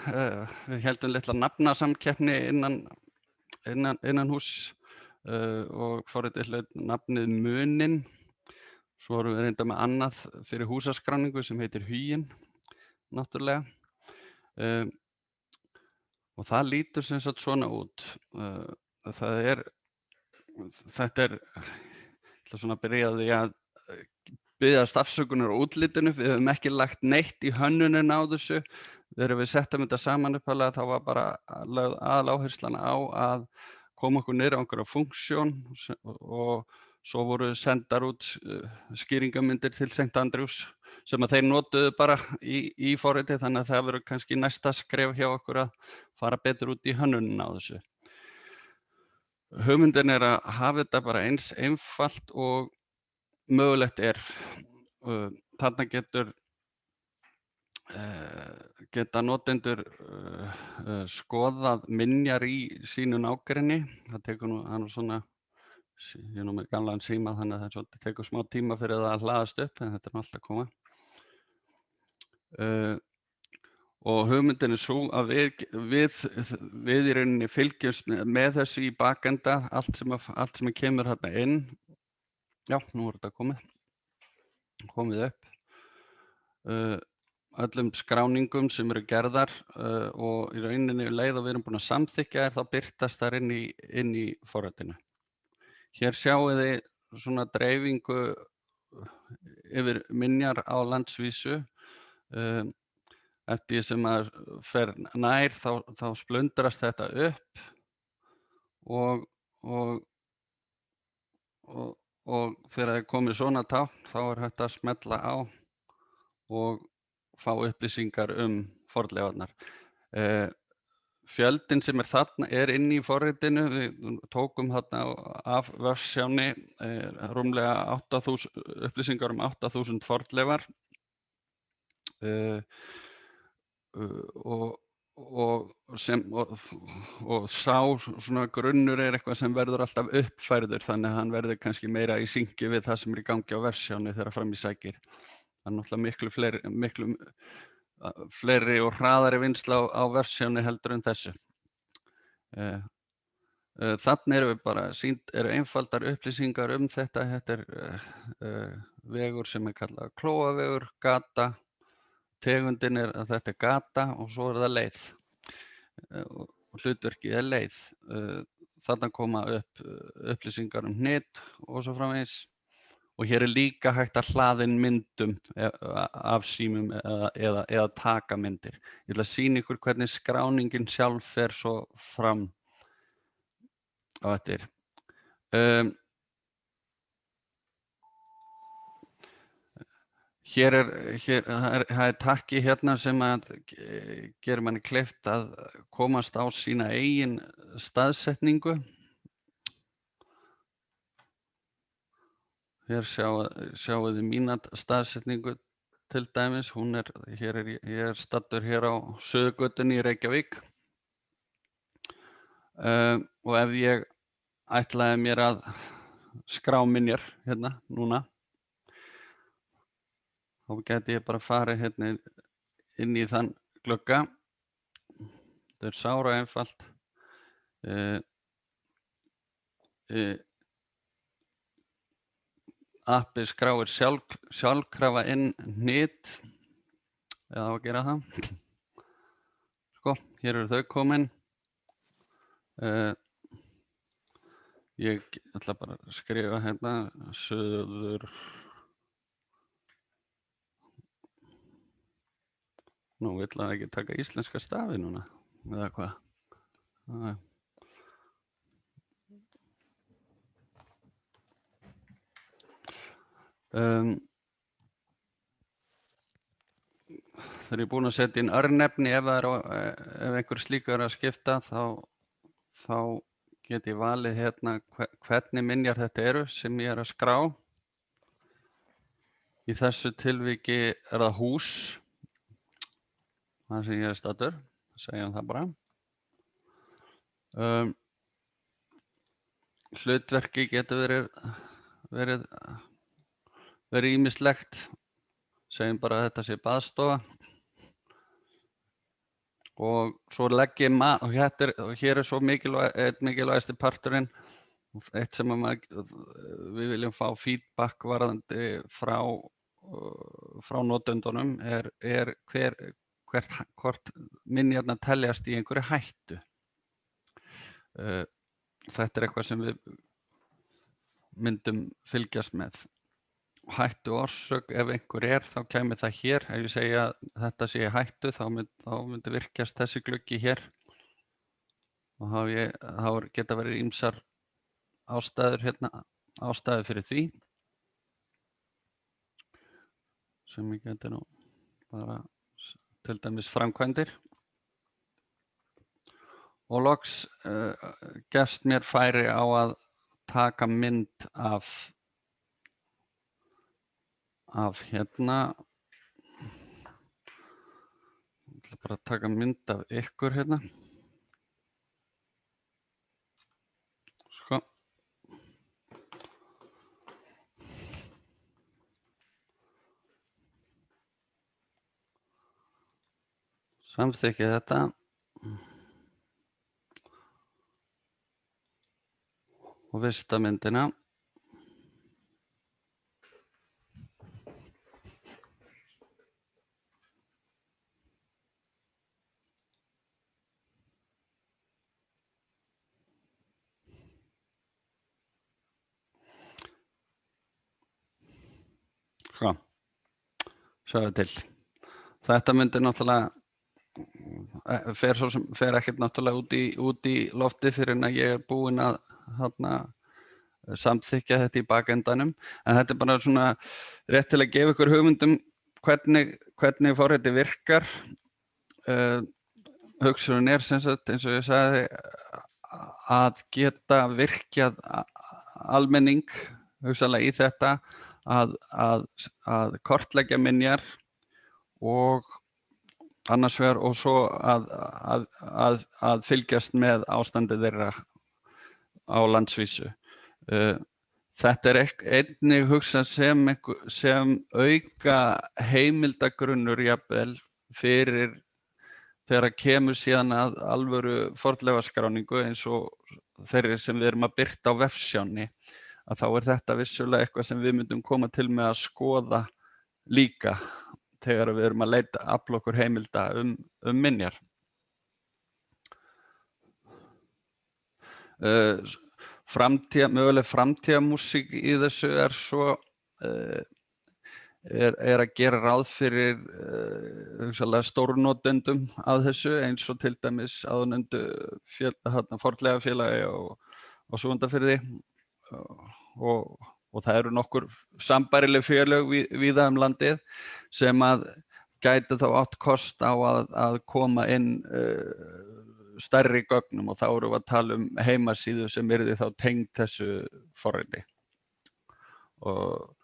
við héldum litla nafnasamkeppni innan húss og forritið hlaut nafnið Muninn. Svo erum við reynda með annað fyrir húsaskráningu sem heitir Huginn, náttúrulega. Og það lítur sem sagt svona út. Þetta er, ég ætla svona að byrja á því að biðjast afsökunar á útlitinu. Við höfum ekki lagt neitt í hönnunin á þessu. Þegar við settum þetta saman upphaflega þá var bara lögð aðaláherslan á að koma okkur niður á einhverja funksjón og svo voru sendar út skýringamyndir til St. Andrews sem að þeir notuðu bara í forritið, þannig að það verður kannski næsta skref hjá okkur að fara betur út í hönnunin á þessu. Hugmyndin er að hafa þetta bara eins einfalt og mögulegt er. Þarna geta notendur skoðað minjar í sínu nágrenni. Það tekur nú svona, ég er nú með gamlan síma þannig að það tekur smá tíma fyrir það að hlaðast upp, en þetta er nú alltaf að koma. Og hugmyndin er svo að við í rauninni fylgjumst með þessu í bakenda, allt sem kemur hérna inn. Já, nú er þetta komið upp. Öllum skráningum sem eru gerðar og í rauninni leið og við erum búin að samþykkja þá birtast þar inn í forritinu. Hér sjáum við svona dreifingu yfir minjar á landsvísu. Eftir því sem maður fer nær þá splundrast þetta upp og þegar það er komið svona tákn þá er hægt að smella á og fá upplýsingar fornleifarnar. Fjöldin sem er þarna er inn í forritinu. Við tókum þarna af vefsjánni rúmlega 8.000 upplýsingar 8.000 fornleifar. Og sá svona grunnur er eitthvað sem verður alltaf uppfærður, þannig að hann verður kannski meira í syngi við það sem er í gangi á vefsjánni þegar fram í sækir. Það er náttúrulega miklu fleiri og hraðari vinnsla á vefsjánni heldur en þessu. Þannig eru við bara eru einfaldar upplýsingar þetta. Þetta er vegur sem er kallað Klóavegur, gata. Tegundin er að þetta er gata og svo er það leið. Og hlutverkið er leið. Þarna koma upp upplýsingar hnit og svo framvegis. Og hér er líka hægt að hlaða inn myndum af símum eða taka myndir. Ég ætla að sýna ykkur hvernig skráningin sjálf fer svo fram á eftir. Það er takki hérna sem að gerir manni kleift að komast á sína eigin staðsetningu. Hér sjáum við mína staðsetningu til dæmis. Ég er staddur hér á Suðurgötunni í Reykjavík. Og ef ég ætlaði mér að skrá minjar hérna núna, þá gæti ég bara farið hérna inn í þann glugga. Þetta er sára einfalt. Appið skráir sjálfkrafa inn hnit, eða á að gera það. Sko, hér eru þau komin. Ég ætla bara að skrifa hérna Suður. Nú vill það ekki taka íslenska stafi núna, eða hvað? Þegar ég er búinn að setja inn örnefni, ef einhver slíkur er að skipta, þá get ég valið hérna hvernig minjar þetta eru sem ég er að skrá. Í þessu tilviki er það hús. Það sem ég er staddur, segjum það bara. Hlutverki getur verið ýmislegt. Segjum bara að þetta sé baðstofa. og svo legg ég og hér svo mikilvægasti parturinn, eitt sem við viljum fá feedback varðandi frá notendunum hvort minjarnar teljast í einhverju hættu. Þetta eitthvað sem við myndum fylgjast með. Hættu orsök, ef einhver þá kæmi það hér. Ef ég segi að þetta sé í hættu, þá myndi virkjast þessi gluggi hér. Og þá geta verið ýmsar ástæður hérna, ástæður fyrir því. Sem ég geti nú bara til dæmis framkvæmdir. Og loks gefst mér færi á að taka mynd af hérna. Ég ætla bara að taka mynd af ykkur hérna. Sko. Samþykkið þetta. Og vista myndina. Sko. Sjáðu til. Þetta myndi náttúrulega fer ekkert náttúrulega út í lofti fyrir en að ég búinn að samþykkja þetta í bakendanum, en þetta bara svona rétt til að gefa ykkur hugmyndum hvernig forritið virkar. Hugsunin sem sagt, eins og ég sagði, að geta virkjað almenning hugsanlega í þetta að kortleggja minjar og annars vegar og svo að fylgjast með ástandi þeirra á landsvísu. Þetta einnig hugsað sem auka heimildagrunnur jafnvel fyrir þegar kemur síðan að alvöru fornleifaskráningu eins og þeirri sem við erum að birta á vefsjánni, að þá þetta vissulega eitthvað sem við myndum koma til með að skoða líka þegar við erum að leita afla okkur heimilda minjar. Möguleg framtíðarmúsík í þessu svo að gera ráð fyrir hugsanlega stórnotendum að þessu, eins og til dæmis áðurnefndu fornleifafélagi á Súgandafirði og það eru nokkur sambærileg félög víða landið sem að gætu þá átt kost á að koma inn stærri gögnum, og þá erum við að tala heimasíðu sem yrði þá tengd þessu forriti. Og